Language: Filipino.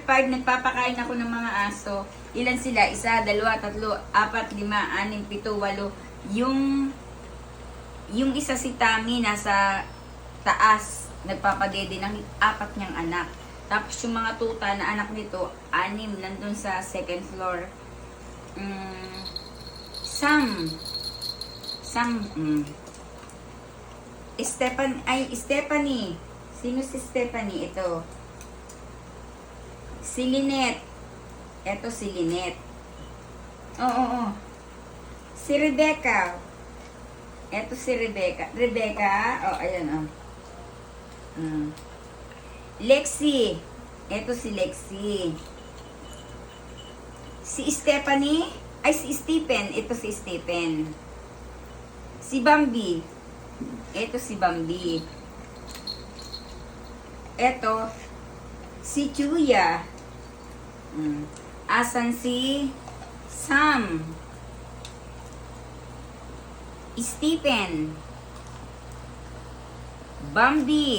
5, nagpapakain ako ng mga aso. Ilan sila? 1, 2, 3, 4, 5, 6, 7, 8. Yung isa si Tami nasa taas, nagpapadede ng 4 niyang anak. Tapos yung mga tuta na anak nito, 6, nandun sa second floor. Stephanie. Sino si Stephanie? Ito. Si Lynette. Ito si Lynette. Oo. Si Rebecca. Ito si Rebecca. Ayan. Lexi. Ito si Lexi. Si Stephanie. Si Stephen. Ito si Stephen. Si Bambi. Ito si Bambi. Ito si Chuya. Asan si Sam? Stephen. Bambi.